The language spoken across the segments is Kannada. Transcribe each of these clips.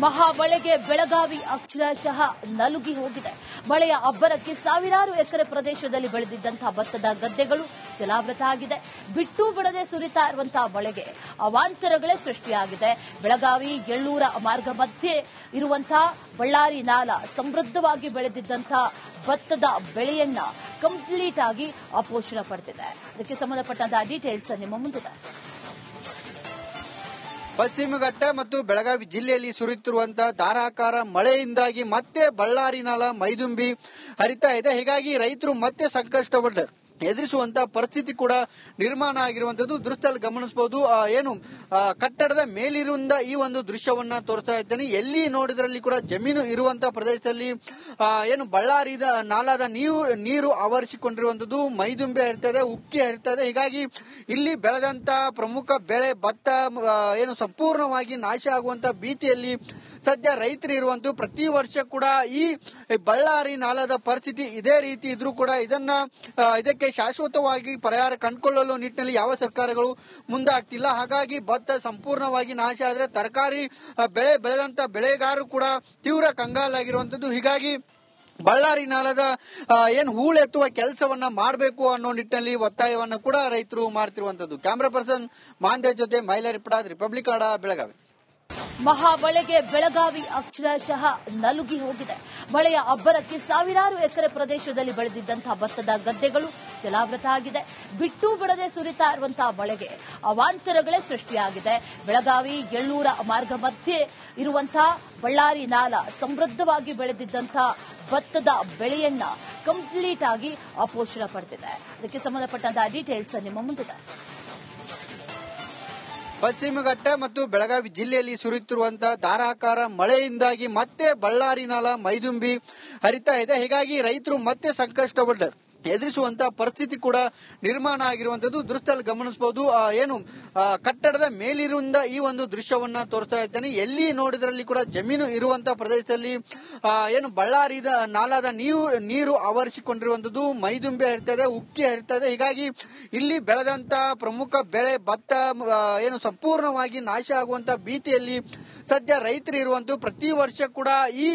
ಮಹಾಮಳೆಗೆ ಬೆಳಗಾವಿ ಅಕ್ಷರಶಃ ನಲುಗಿ ಹೋಗಿದೆ. ಮಳೆಯ ಅಬ್ಬರಕ್ಕೆ ಸಾವಿರಾರು ಎಕರೆ ಪ್ರದೇಶದಲ್ಲಿ ಬೆಳೆದಿದ್ದಂತಹ ಭತ್ತದ ಗದ್ದೆಗಳು ಜಲಾವೃತ ಆಗಿದೆ. ಬಿಟ್ಟು ಬಿಡದೆ ಸುರಿತಾ ಇರುವಂತಹ ಮಳೆಗೆ ಅವಾಂತರಗಳೇ ಸೃಷ್ಟಿಯಾಗಿದೆ. ಬೆಳಗಾವಿ ಎಳ್ಳೂರ ಮಾರ್ಗ ಮಧ್ಯೆ ಇರುವಂತಹ ಬಳ್ಳಾರಿ ನಾಲಾ ಸಮೃದ್ಧವಾಗಿ ಬೆಳೆದಿದ್ದಂತಹ ಭತ್ತದ ಬೆಳೆಯನ್ನ ಕಂಪ್ಲೀಟ್ ಆಗಿ ಅಪೋಷಣ ಪಡೆದಿದೆ. ಅದಕ್ಕೆ ಸಂಬಂಧಪಟ್ಟಂತಹ ಡೀಟೇಲ್ಸ್ ನಿಮ್ಮ ಮುಂದಿದೆ. ಪಶ್ಚಿಮ ಘಟ್ಟ ಮತ್ತು ಬೆಳಗಾವಿ ಜಿಲ್ಲೆಯಲ್ಲಿ ಸುರಿಯುತ್ತಿರುವಂತಹ ಧಾರಾಕಾರ ಮಳೆಯಿಂದಾಗಿ ಮತ್ತೆ ಬಳ್ಳಾರಿ ನಾಲಾ ಮೈದುಂಬಿ ಹರಿತಾ ಇದೆ. ಹೀಗಾಗಿ ರೈತರು ಮತ್ತೆ ಸಂಕಷ್ಟವನ್ನು ಎದುರಿಸುವಂತಹ ಪರಿಸ್ಥಿತಿ ಕೂಡ ನಿರ್ಮಾಣ ಆಗಿರುವಂತದ್ದು ದೃಶ್ಯದಲ್ಲಿ ಗಮನಿಸಬಹುದು. ಕಟ್ಟಡದ ಮೇಲಿರುವಂತ ಈ ಒಂದು ದೃಶ್ಯವನ್ನ ತೋರಿಸ್ತಾ ಇದ್ದೇನೆ. ಎಲ್ಲಿ ನೋಡಿದ್ರಲ್ಲಿ ಕೂಡ ಜಮೀನು ಇರುವಂತಹ ಪ್ರದೇಶದಲ್ಲಿ ಬಳ್ಳಾರಿ ನಾಲಾದ ನೀರು ಆವರಿಸಿಕೊಂಡಿರುವಂತದ್ದು ಮೈದುಂಬೆ ಹರಿತದೆ, ಉಕ್ಕಿ ಹರಿತದೆ. ಹೀಗಾಗಿ ಇಲ್ಲಿ ಬೆಳೆದಂತಹ ಪ್ರಮುಖ ಬೆಳೆ ಭತ್ತ ಸಂಪೂರ್ಣವಾಗಿ ನಾಶ ಆಗುವಂತ ಭೀತಿಯಲ್ಲಿ ಸದ್ಯ ರೈತರು ಇರುವಂತದ್ದು. ಪ್ರತಿ ವರ್ಷ ಕೂಡ ಈ ಬಳ್ಳಾರಿ ನಾಲಾದ ಪರಿಸ್ಥಿತಿ ಇದೇ ರೀತಿ ಇದ್ರೂ ಕೂಡ ಇದಕ್ಕೆ ಶಾಶ್ವತವಾಗಿ ಪರಿಹಾರ ಕಂಡುಕೊಳ್ಳಲು ನಿಟ್ಟಿನಲ್ಲಿ ಯಾವ ಸರ್ಕಾರಗಳು ಮುಂದಾಗ್ತಿಲ್ಲ. ಹಾಗಾಗಿ ಭತ್ತ ಸಂಪೂರ್ಣವಾಗಿ ನಾಶ ಆದರೆ ತರಕಾರಿ ಬೆಳೆ ಬೆಳೆದಂತ ಬೆಳೆಗಾರರು ಕೂಡ ತೀವ್ರ ಕಂಗಾಲಾಗಿರುವಂತದ್ದು. ಹೀಗಾಗಿ ಬಳ್ಳಾರಿ ನಾಲದ ಹೂಳೆತ್ತುವ ಕೆಲಸವನ್ನ ಮಾಡಬೇಕು ಅನ್ನೋ ನಿಟ್ಟಿನಲ್ಲಿ ಒತ್ತಾಯವನ್ನ ಕೂಡ ರೈತರು ಮಾಡ್ತಿರುವಂತದ್ದು. ಕ್ಯಾಮರಾ ಪರ್ಸನ್ ಮಾಂದೇಶ್ ಜೊತೆ ಮೈಲಾರಿ ಪಡಾದ್, ರಿಪಬ್ಲಿಕ್ ಕನ್ನಡ, ಬೆಳಗಾವಿ. ಮಹಾಮಳೆಗೆ ಬೆಳಗಾವಿ ಅಕ್ಷರಶಃ ನಲುಗಿ ಹೋಗಿದೆ. ಮಳೆಯ ಅಬ್ಬರಕ್ಕೆ ಸಾವಿರಾರು ಎಕರೆ ಪ್ರದೇಶದಲ್ಲಿ ಬೆಳೆದಿದ್ದಂತಹ ಭತ್ತದ ಗದ್ದೆಗಳು ಜಲಾವೃತ ಆಗಿದೆ. ಬಿಟ್ಟು ಬಿಡದೆ ಸುರಿತಾ ಇರುವಂತಹ ಮಳೆಗೆ ಅವಾಂತರಗಳೇ ಸೃಷ್ಟಿಯಾಗಿದೆ. ಬೆಳಗಾವಿ ಎಳ್ಳೂರ ಮಾರ್ಗ ಮಧ್ಯೆ ಇರುವಂತಹ ಬಳ್ಳಾರಿ ನಾಲಾ ಸಮೃದ್ಧವಾಗಿ ಬೆಳೆದಿದ್ದಂತಹ ಭತ್ತದ ಬೆಳೆಯನ್ನ ಕಂಪ್ಲೀಟ್ ಆಗಿ ಅಪೋಷಣ ಪಡೆದಿದೆ. ಅದಕ್ಕೆ ಸಂಬಂಧಪಟ್ಟಂತಹ ಡೀಟೇಲ್ಸ್ ನಿಮ್ಮ ಮುಂದಿದೆ. ಪಶ್ಚಿಮ ಘಟ್ಟ ಮತ್ತು ಬೆಳಗಾವಿ ಜಿಲ್ಲೆಯಲ್ಲಿ ಸುರಿಯುತ್ತಿರುವಂತಹ ಧಾರಾಕಾರ ಮಳೆಯಿಂದಾಗಿ ಮತ್ತೆ ಬಳ್ಳಾರಿ ನಾಲಾ ಮೈದುಂಬಿ ಹರಿತಾ ಇದೆ. ಹೀಗಾಗಿ ರೈತರು ಮತ್ತೆ ಸಂಕಷ್ಟವನ್ನು ಎದುರಿಸುವಂತಹ ಪರಿಸ್ಥಿತಿ ಕೂಡ ನಿರ್ಮಾಣ ಆಗಿರುವಂತದ್ದು ದೃಶ್ಯದಲ್ಲಿ ಗಮನಿಸಬಹುದು. ಕಟ್ಟಡದ ಮೇಲಿರುವಂತ ಈ ಒಂದು ದೃಶ್ಯವನ್ನ ತೋರಿಸ್ತಾ ಇದ್ದೇನೆ. ಎಲ್ಲಿ ನೋಡಿದ್ರಲ್ಲಿ ಕೂಡ ಜಮೀನು ಇರುವಂತಹ ಪ್ರದೇಶದಲ್ಲಿ ಬಳ್ಳಾರಿ ನಾಲಾದ ನೀರು ಆವರಿಸಿಕೊಂಡಿರುವಂತದ್ದು ಮೈದುಂಬೆ ಹರಿತದೆ, ಉಕ್ಕಿ ಹರಿತದೆ. ಹೀಗಾಗಿ ಇಲ್ಲಿ ಬೆಳೆದಂತಹ ಪ್ರಮುಖ ಬೆಳೆ ಭತ್ತ ಸಂಪೂರ್ಣವಾಗಿ ನಾಶ ಆಗುವಂತಹ ಭೀತಿಯಲ್ಲಿ ಸದ್ಯ ರೈತರು ಇರುವಂತದ್ದು. ಪ್ರತಿ ವರ್ಷ ಕೂಡ ಈ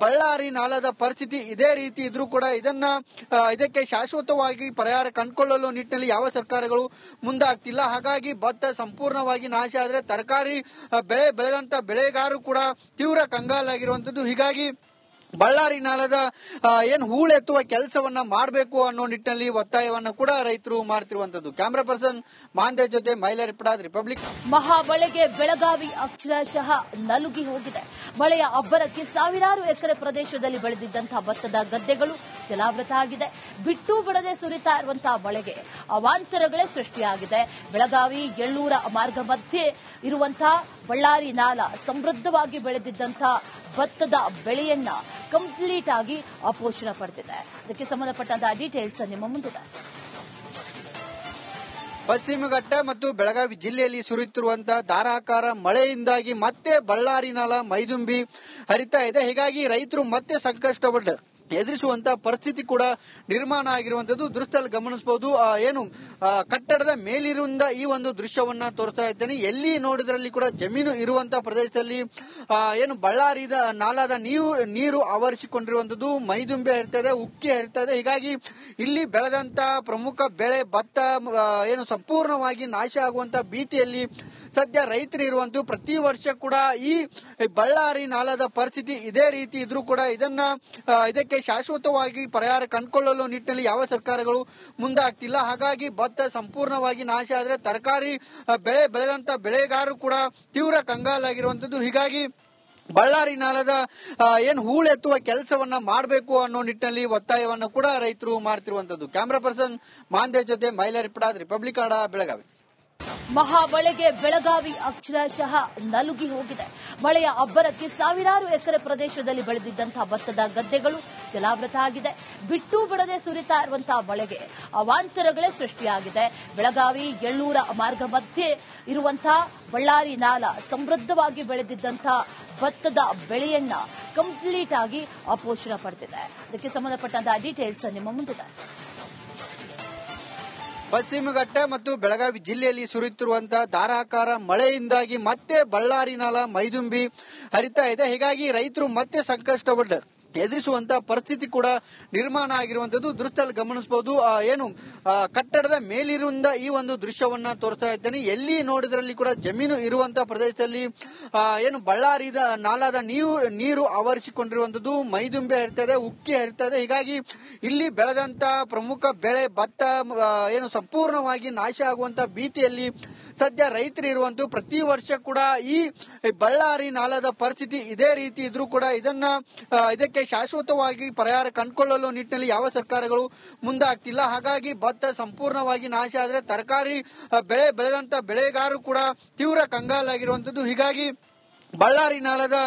ಬಳ್ಳಾರಿ ನಾಲಾದ ಪರಿಸ್ಥಿತಿ ಇದೇ ರೀತಿ ಇದ್ರೂ ಕೂಡ ಇದಕ್ಕೆ ಶಾಶ್ವತವಾಗಿ ಪರಿಹಾರ ಕಂಡುಕೊಳ್ಳಲು ನಿಟ್ಟಿನಲ್ಲಿ ಯಾವ ಸರ್ಕಾರಗಳು ಮುಂದಾಗ್ತಿಲ್ಲ. ಹಾಗಾಗಿ ಭತ್ತ ಸಂಪೂರ್ಣವಾಗಿ ನಾಶ ಆದರೆ ತರಕಾರಿ ಬೆಳೆ ಬೆಳೆದಂತ ಬೆಳೆಗಾರರು ಕೂಡ ತೀವ್ರ ಕಂಗಾಲಾಗಿರುವಂತದ್ದು. ಹೀಗಾಗಿ ಬಳ್ಳಾರಿ ನಾಲದ ಹೂಳೆತ್ತುವ ಕೆಲಸವನ್ನ ಮಾಡಬೇಕು ಅನ್ನೋ ನಿಟ್ಟಿನಲ್ಲಿ ಒತ್ತಾಯವನ್ನ ಕೂಡ ರೈತರು ಮಾಡ್ತಿರುವಂತದ್ದು. ಕ್ಯಾಮರಾ ಪರ್ಸನ್ ಮಾಂದೇಶ್ ಜೊತೆ ಮೈಲಾರಿ ಪಡಾದ್, ರಿಪಬ್ಲಿಕ್. ಮಹಾಮಳೆಗೆ ಬೆಳಗಾವಿ ಅಕ್ಷರಶಃ ನಲುಗಿ ಹೋಗಿದೆ. ಮಳೆಯ ಅಬ್ಬರಕ್ಕೆ ಸಾವಿರಾರು ಎಕರೆ ಪ್ರದೇಶದಲ್ಲಿ ಬೆಳೆದಿದ್ದಂತಹ ಭತ್ತದ ಗದ್ದೆಗಳು ಜಲಾವೃತ ಆಗಿದೆ. ಬಿಟ್ಟು ಬಿಡದೆ ಸುರಿತಾ ಇರುವಂತಹ ಮಳೆಗೆ ಅವಾಂತರಗಳೇ ಸೃಷ್ಟಿಯಾಗಿದೆ. ಬೆಳಗಾವಿ ಎಳ್ಳೂರ ಮಾರ್ಗ ಮಧ್ಯೆ ಇರುವಂತಹ ಬಳ್ಳಾರಿ ನಾಲಾ ಸಮೃದ್ಧವಾಗಿ ಬೆಳೆದಿದ್ದಂತಹ ಭತ್ತದ ಬೆಳೆಯನ್ನ ಕಂಪ್ಲೀಟ್ ಆಗಿ ಅಪೋಷಣ ಪಡೆದಿದೆ. ಅದಕ್ಕೆ ಸಂಬಂಧಪಟ್ಟಂತಹ ಡೀಟೇಲ್ಸ್ ನಿಮ್ಮ ಮುಂದಿದೆ. ಪಶ್ಚಿಮ ಘಟ್ಟ ಮತ್ತು ಬೆಳಗಾವಿ ಜಿಲ್ಲೆಯಲ್ಲಿ ಸುರಿಯುತ್ತಿರುವಂತಹ ಧಾರಾಕಾರ ಮಳೆಯಿಂದಾಗಿ ಮತ್ತೆ ಬಳ್ಳಾರಿ ನಾಲಾ ಮೈದುಂಬಿ ಹರಿತಾ ಇದೆ. ಹೀಗಾಗಿ ರೈತರು ಮತ್ತೆ ಸಂಕಷ್ಟವನ್ನು ಎದುರಿಸುವಂತಹ ಪರಿಸ್ಥಿತಿ ಕೂಡ ನಿರ್ಮಾಣ ಆಗಿರುವಂತದ್ದು ದೃಶ್ಯದಲ್ಲಿ ಗಮನಿಸಬಹುದು. ಕಟ್ಟಡದ ಮೇಲಿರುವಂತ ಈ ಒಂದು ದೃಶ್ಯವನ್ನ ತೋರಿಸ್ತಾ ಇದ್ದೇನೆ. ಎಲ್ಲಿ ನೋಡಿದ್ರಲ್ಲಿ ಕೂಡ ಜಮೀನು ಇರುವಂತಹ ಪ್ರದೇಶದಲ್ಲಿ ಬಳ್ಳಾರಿ ನಾಲಾದ ನೀರು ಆವರಿಸಿಕೊಂಡಿರುವಂತದ್ದು ಮೈದುಂಬೆ ಹರಿತದೆ, ಉಕ್ಕಿ ಹರಿತದೆ. ಹೀಗಾಗಿ ಇಲ್ಲಿ ಬೆಳೆದಂತಹ ಪ್ರಮುಖ ಬೆಳೆ ಭತ್ತ ಸಂಪೂರ್ಣವಾಗಿ ನಾಶ ಆಗುವಂತಹ ಭೀತಿಯಲ್ಲಿ ಸದ್ಯ ರೈತರು ಇರುವಂತದ್ದು. ಪ್ರತಿ ವರ್ಷ ಕೂಡ ಈ ಬಳ್ಳಾರಿ ನಾಲಾದ ಪರಿಸ್ಥಿತಿ ಇದೇ ರೀತಿ ಇದ್ರೂ ಕೂಡ ಇದಕ್ಕೆ ಶಾಶ್ವತವಾಗಿ ಪರಿಹಾರ ಕಂಡುಕೊಳ್ಳಲು ನಿಟ್ಟಿನಲ್ಲಿ ಯಾವ ಸರ್ಕಾರಗಳು ಮುಂದಾಗ್ತಿಲ್ಲ. ಹಾಗಾಗಿ ಭತ್ತ ಸಂಪೂರ್ಣವಾಗಿ ನಾಶ ಆದರೆ ತರಕಾರಿ ಬೆಳೆ ಬೆಳೆದಂತ ಬೆಳೆಗಾರರು ಕೂಡ ತೀವ್ರ ಕಂಗಾಲಾಗಿರುವಂತದ್ದು. ಹೀಗಾಗಿ ಬಳ್ಳಾರಿ ನಾಲದ ಹೂಳೆತ್ತುವ ಕೆಲಸವನ್ನ ಮಾಡಬೇಕು ಅನ್ನೋ ನಿಟ್ಟಿನಲ್ಲಿ ಒತ್ತಾಯವನ್ನ ಕೂಡ ರೈತರು ಮಾಡ್ತಿರುವಂತದ್ದು. ಕ್ಯಾಮರಾ ಪರ್ಸನ್ ಮಾಂದೇಶ್ ಜೊತೆ ಮೈಲಾರಿ ಪಡಾದ್, ರಿಪಬ್ಲಿಕ್ ಕನ್ನಡ, ಬೆಳಗಾವಿ. ಮಹಾಮಳೆಗೆ ಬೆಳಗಾವಿ ಅಕ್ಷರಶಃ ನಲುಗಿ ಹೋಗಿದೆ. ಮಳೆಯ ಅಬ್ಬರಕ್ಕೆ ಸಾವಿರಾರು ಎಕರೆ ಪ್ರದೇಶದಲ್ಲಿ ಬೆಳೆದಿದ್ದಂತಹ ಭತ್ತದ ಗದ್ದೆಗಳು ಜಲಾವೃತ ಆಗಿದೆ. ಬಿಟ್ಟು ಬಿಡದೆ ಸುರಿತಾ ಇರುವಂತಹ ಮಳೆಗೆ ಅವಾಂತರಗಳೇ ಸೃಷ್ಟಿಯಾಗಿದೆ. ಬೆಳಗಾವಿ ಎಳ್ಳೂರ ಮಾರ್ಗ ಮಧ್ಯೆ ಇರುವಂತಹ ಬಳ್ಳಾರಿ ನಾಲಾ ಸಮೃದ್ಧವಾಗಿ ಬೆಳೆದಿದ್ದಂತಹ ಭತ್ತದ ಬೆಳೆಯನ್ನ ಕಂಪ್ಲೀಟ್ ಆಗಿ ಅಪೋಷಣ ಪಡೆದಿದೆ. ಅದಕ್ಕೆ ಸಂಬಂಧಪಟ್ಟಂತಹ ಡೀಟೇಲ್ಸ್ ನಿಮ್ಮ ಮುಂದಿದೆ. ಪಶ್ಚಿಮ ಘಟ್ಟ ಮತ್ತು ಬೆಳಗಾವಿ ಜಿಲ್ಲೆಯಲ್ಲಿ ಸುರಿಯುತ್ತಿರುವಂತಹ ಧಾರಾಕಾರ ಮಳೆಯಿಂದಾಗಿ ಮತ್ತೆ ಬಳ್ಳಾರಿ ನಾಲಾ ಮೈದುಂಬಿ ಹರಿತಾ ಇದೆ. ಹೀಗಾಗಿ ರೈತರು ಮತ್ತೆ ಸಂಕಷ್ಟವನ್ನು ಎದುರಿಸುವಂತಹ ಪರಿಸ್ಥಿತಿ ಕೂಡ ನಿರ್ಮಾಣ ಆಗಿರುವಂತದ್ದು ದೃಶ್ಯದಲ್ಲಿ ಗಮನಿಸಬಹುದು. ಕಟ್ಟಡದ ಮೇಲಿರುವಂತ ಈ ಒಂದು ದೃಶ್ಯವನ್ನ ತೋರಿಸ್ತಾ ಇದ್ದೇನೆ. ಎಲ್ಲಿ ನೋಡಿದ್ರಲ್ಲಿ ಕೂಡ ಜಮೀನು ಇರುವಂತಹ ಪ್ರದೇಶದಲ್ಲಿ ಬಳ್ಳಾರಿ ನಾಲಾದ ನೀರು ಆವರಿಸಿಕೊಂಡಿರುವಂತದ್ದು ಮೈದುಂಬೆ ಹರಿತಾ ಇದೆ, ಉಕ್ಕಿ ಹರಿತಾ ಇದೆ. ಹೀಗಾಗಿ ಇಲ್ಲಿ ಬೆಳೆದಂತ ಪ್ರಮುಖ ಬೆಳೆ ಭತ್ತ ಸಂಪೂರ್ಣವಾಗಿ ನಾಶ ಆಗುವಂತ ಭೀತಿಯಲ್ಲಿ ಸದ್ಯ ರೈತರು ಇರುವಂತದ್ದು. ಪ್ರತಿ ವರ್ಷ ಕೂಡ ಈ ಬಳ್ಳಾರಿ ನಾಲಾದ ಪರಿಸ್ಥಿತಿ ಇದೇ ರೀತಿ ಇದ್ರೂ ಕೂಡ ಇದಕ್ಕೆ ಶಾಶ್ವತವಾಗಿ ಪರಿಹಾರ ಕಂಡುಕೊಳ್ಳಲು ನಿಟ್ಟಿನಲ್ಲಿ ಯಾವ ಸರ್ಕಾರಗಳು ಮುಂದಾಗ್ತಿಲ್ಲ. ಹಾಗಾಗಿ ಭತ್ತ ಸಂಪೂರ್ಣವಾಗಿ ನಾಶ ಆದರೆ ತರಕಾರಿ ಬೆಳೆ ಬೆಳೆದಂತ ಬೆಳೆಗಾರರು ಕೂಡ ತೀವ್ರ ಕಂಗಾಲಾಗಿರುವಂತದ್ದು. ಹೀಗಾಗಿ ಬಳ್ಳಾರಿ ನಾಲದ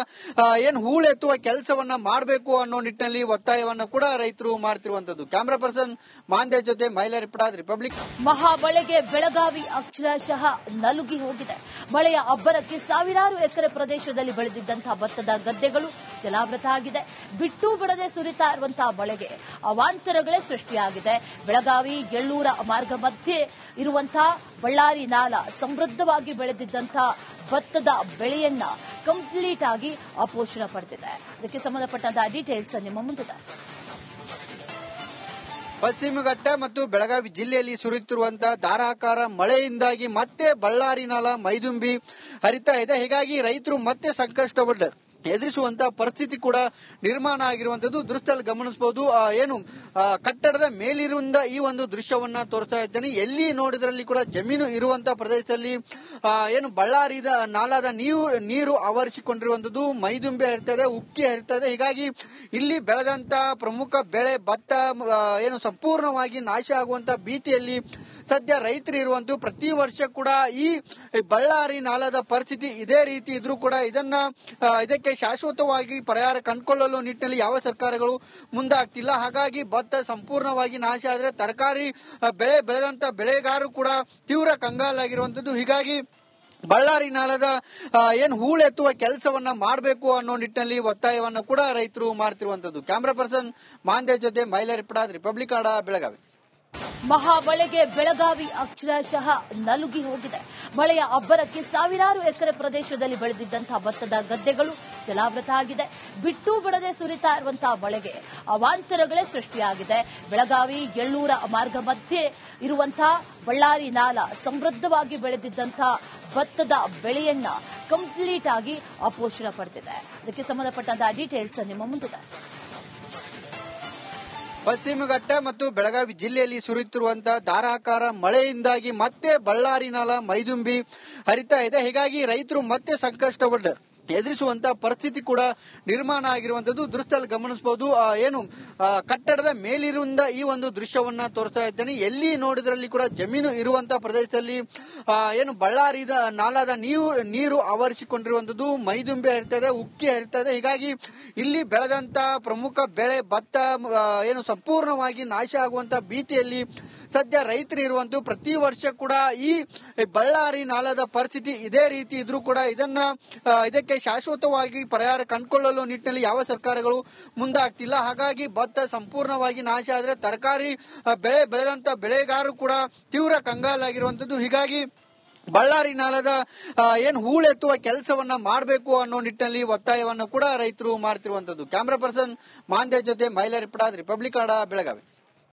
ಹೂಳೆತ್ತುವ ಕೆಲಸವನ್ನ ಮಾಡಬೇಕು ಅನ್ನೋ ನಿಟ್ಟಿನಲ್ಲಿ ಒತ್ತಾಯವನ್ನ ಕೂಡ ರೈತರು ಮಾಡ್ತಿರುವಂತದ್ದು. ಕ್ಯಾಮರಾ ಪರ್ಸನ್ ಮಾಂದೇಶ್ ಜೊತೆ ಮೈಲಾರಿ ಪಡಾದ್, ರಿಪಬ್ಲಿಕ್. ಮಹಾಮಳೆಗೆ ಬೆಳಗಾವಿ ಅಕ್ಷರಶಃ ನಲುಗಿ ಹೋಗಿದೆ. ಮಳೆಯ ಅಬ್ಬರಕ್ಕೆ ಸಾವಿರಾರು ಎಕರೆ ಪ್ರದೇಶದಲ್ಲಿ ಬೆಳೆದಿದ್ದಂತಹ ಭತ್ತದ ಗದ್ದೆಗಳು ಜಲಾವೃತ ಆಗಿದೆ. ಬಿಟ್ಟು ಬಿಡದೆ ಸುರಿತಾ ಇರುವಂತಹ ಮಳೆಗೆ ಅವಾಂತರಗಳೇ ಸೃಷ್ಟಿಯಾಗಿದೆ. ಬೆಳಗಾವಿ ಎಳ್ಳೂರ ಮಾರ್ಗ ಮಧ್ಯೆ ಇರುವಂತಹ ಬಳ್ಳಾರಿ ನಾಲಾ ಸಮೃದ್ಧವಾಗಿ ಬೆಳೆದಿದ್ದಂತಹ ಭತ್ತದ ಬೆಳೆಯನ್ನ ಕಂಪ್ಲೀಟ್ ಆಗಿ ಅಪೋಷಣ ಪಡೆದಿದೆ. ಅದಕ್ಕೆ ಸಂಬಂಧಪಟ್ಟಂತಹ ಡೀಟೇಲ್ಸ್ ನಿಮ್ಮ ಮುಂದಿದೆ. ಪಶ್ಚಿಮ ಘಟ್ಟ ಮತ್ತು ಬೆಳಗಾವಿ ಜಿಲ್ಲೆಯಲ್ಲಿ ಸುರಿಯುತ್ತಿರುವಂತಹ ಧಾರಾಕಾರ ಮಳೆಯಿಂದಾಗಿ ಮತ್ತೆ ಬಳ್ಳಾರಿ ನಾಲಾ ಮೈದುಂಬಿ ಹರಿತಾ ಇದೆ. ಹೀಗಾಗಿ ರೈತರು ಮತ್ತೆ ಸಂಕಷ್ಟವನ್ನು ಎದುರಿಸುವಂತಹ ಪರಿಸ್ಥಿತಿ ಕೂಡ ನಿರ್ಮಾಣ ಆಗಿರುವಂತದ್ದು ದೃಶ್ಯದಲ್ಲಿ ಗಮನಿಸಬಹುದು. ಕಟ್ಟಡದ ಮೇಲಿರುವಂತ ಈ ಒಂದು ದೃಶ್ಯವನ್ನ ತೋರಿಸ್ತಾ ಇದ್ದೇನೆ. ಎಲ್ಲಿ ನೋಡಿದ್ರಲ್ಲಿ ಕೂಡ ಜಮೀನು ಇರುವಂತಹ ಪ್ರದೇಶದಲ್ಲಿ ಬಳ್ಳಾರಿ ನಾಲಾದ ನೀರು ಆವರಿಸಿಕೊಂಡಿರುವಂತದ್ದು ಮೈದುಂಬೆ ಹರಿತಾ ಇದೆ, ಉಕ್ಕಿ ಹರಿತಾ ಇದೆ. ಹೀಗಾಗಿ ಇಲ್ಲಿ ಬೆಳೆದಂತ ಪ್ರಮುಖ ಬೆಳೆ ಭತ್ತ ಸಂಪೂರ್ಣವಾಗಿ ನಾಶ ಆಗುವಂತ ಭೀತಿಯಲ್ಲಿ ಸದ್ಯ ರೈತರು ಇರುವಂತದ್ದು. ಪ್ರತಿ ವರ್ಷ ಕೂಡ ಈ ಬಳ್ಳಾರಿ ನಾಲಾದ ಪರಿಸ್ಥಿತಿ ಇದೇ ರೀತಿ ಇದ್ರೂ ಕೂಡ ಇದಕ್ಕೆ ಶಾಶ್ವತವಾಗಿ ಪರಿಹಾರ ಕಂಡುಕೊಳ್ಳಲು ನಿಟ್ಟಿನಲ್ಲಿ ಯಾವ ಸರ್ಕಾರಗಳು ಮುಂದಾಗ್ತಿಲ್ಲ. ಹಾಗಾಗಿ ಭತ್ತ ಸಂಪೂರ್ಣವಾಗಿ ನಾಶ ಆದರೆ ತರಕಾರಿ ಬೆಳೆ ಬೆಳೆದಂತ ಬೆಳೆಗಾರರು ಕೂಡ ತೀವ್ರ ಕಂಗಾಲಾಗಿರುವಂತದ್ದು. ಹೀಗಾಗಿ ಬಳ್ಳಾರಿ ನಾಲದ ಹೂಳೆತ್ತುವ ಕೆಲಸವನ್ನ ಮಾಡಬೇಕು ಅನ್ನೋ ನಿಟ್ಟಿನಲ್ಲಿ ಒತ್ತಾಯವನ್ನ ಕೂಡ ರೈತರು ಮಾಡ್ತಿರುವಂತದ್ದು. ಕ್ಯಾಮರಾ ಪರ್ಸನ್ ಮಾಂದೇಶ್ ಜೊತೆ ಮೈಲಾರಿ ಪಡಾದ್, ರಿಪಬ್ಲಿಕ್ ಕನ್ನಡ, ಬೆಳಗಾವಿ. ಮಹಾಮಳೆಗೆ ಬೆಳಗಾವಿ ಅಕ್ಷರಶಃ ನಲುಗಿ ಹೋಗಿದೆ. ಮಳೆಯ ಅಬ್ಬರಕ್ಕೆ ಸಾವಿರಾರು ಎಕರೆ ಪ್ರದೇಶದಲ್ಲಿ ಬೆಳೆದಿದ್ದಂತಹ ಭತ್ತದ ಗದ್ದೆಗಳು ಜಲಾವೃತ ಆಗಿದೆ. ಬಿಟ್ಟು ಬಿಡದೆ ಸುರಿತಾ ಇರುವಂತಹ ಮಳೆಗೆ ಅವಾಂತರಗಳೇ ಸೃಷ್ಟಿಯಾಗಿದೆ. ಬೆಳಗಾವಿ ಎಳ್ಳೂರ ಮಾರ್ಗ ಮಧ್ಯೆ ಇರುವಂತಹ ಬಳ್ಳಾರಿ ನಾಲಾ ಸಮೃದ್ಧವಾಗಿ ಬೆಳೆದಿದ್ದಂತಹ ಭತ್ತದ ಬೆಳೆಯನ್ನ ಕಂಪ್ಲೀಟ್ ಆಗಿ ಅಪೋಷಣ ಪಡೆದಿದೆ. ಅದಕ್ಕೆ ಸಂಬಂಧಪಟ್ಟಂತಹ ಡೀಟೇಲ್ಸ್ ನಿಮ್ಮ ಮುಂದಿದೆ. ಪಶ್ಚಿಮ ಘಟ್ಟ ಮತ್ತು ಬೆಳಗಾವಿ ಜಿಲ್ಲೆಯಲ್ಲಿ ಸುರಿಯುತ್ತಿರುವಂತಹ ಧಾರಾಕಾರ ಮಳೆಯಿಂದಾಗಿ ಮತ್ತೆ ಬಳ್ಳಾರಿ ನಾಲಾ ಮೈದುಂಬಿ ಹರಿತಾ ಇದೆ. ಹೀಗಾಗಿ ರೈತರು ಮತ್ತೆ ಸಂಕಷ್ಟವನ್ನು ಎದುರಿಸುವಂತಹ ಪರಿಸ್ಥಿತಿ ಕೂಡ ನಿರ್ಮಾಣ ಆಗಿರುವಂತದ್ದು ದೃಶ್ಯದಲ್ಲಿ ಗಮನಿಸಬಹುದು. ಕಟ್ಟಡದ ಮೇಲಿರುವಂತ ಈ ಒಂದು ದೃಶ್ಯವನ್ನ ತೋರಿಸ್ತಾ ಇದ್ದೇನೆ. ಎಲ್ಲಿ ನೋಡಿದ್ರಲ್ಲಿ ಕೂಡ ಜಮೀನು ಇರುವಂತಹ ಪ್ರದೇಶದಲ್ಲಿ ಬಳ್ಳಾರಿ ನಾಲಾದ ನೀರು ಆವರಿಸಿಕೊಂಡಿರುವಂತದ್ದು ಮೈದುಂಬೆ ಹರಿತಾ ಇದೆ, ಉಕ್ಕಿ ಹರಿತಾ ಇದೆ. ಹೀಗಾಗಿ ಇಲ್ಲಿ ಬೆಳೆದಂತ ಪ್ರಮುಖ ಬೆಳೆ ಭತ್ತ ಸಂಪೂರ್ಣವಾಗಿ ನಾಶ ಆಗುವಂತ ಭೀತಿಯಲ್ಲಿ ಸದ್ಯ ರೈತರು ಇರುವಂತದ್ದು. ಪ್ರತಿ ವರ್ಷ ಕೂಡ ಈ ಬಳ್ಳಾರಿ ನಾಲಾದ ಪರಿಸ್ಥಿತಿ ಇದೇ ರೀತಿ ಇದ್ರೂ ಕೂಡ ಇದಕ್ಕೆ ಶಾಶ್ವತವಾಗಿ ಪರಿಹಾರ ಕಂಡುಕೊಳ್ಳಲು ನಿಟ್ಟಿನಲ್ಲಿ ಯಾವ ಸರ್ಕಾರಗಳು ಮುಂದಾಗ್ತಿಲ್ಲ. ಹಾಗಾಗಿ ಭತ್ತ ಸಂಪೂರ್ಣವಾಗಿ ನಾಶ ಆದರೆ ತರಕಾರಿ ಬೆಳೆ ಬೆಳೆದಂತ ಬೆಳೆಗಾರರು ಕೂಡ ತೀವ್ರ ಕಂಗಾಲಾಗಿರುವಂತದ್ದು. ಹೀಗಾಗಿ ಬಳ್ಳಾರಿ ನಾಲದ ಹೂಳೆತ್ತುವ ಕೆಲಸವನ್ನ ಮಾಡಬೇಕು ಅನ್ನೋ ನಿಟ್ಟಿನಲ್ಲಿ ಒತ್ತಾಯವನ್ನ ಕೂಡ ರೈತರು ಮಾಡ್ತಿರುವಂತದ್ದು. ಕ್ಯಾಮರಾ ಪರ್ಸನ್ ಮಾಂದೇಶ್ ಜೊತೆ ಮೈಲಾರಿ ಪಡಾದ್, ರಿಪಬ್ಲಿಕ್ ಕನ್ನಡ, ಬೆಳಗಾವಿ.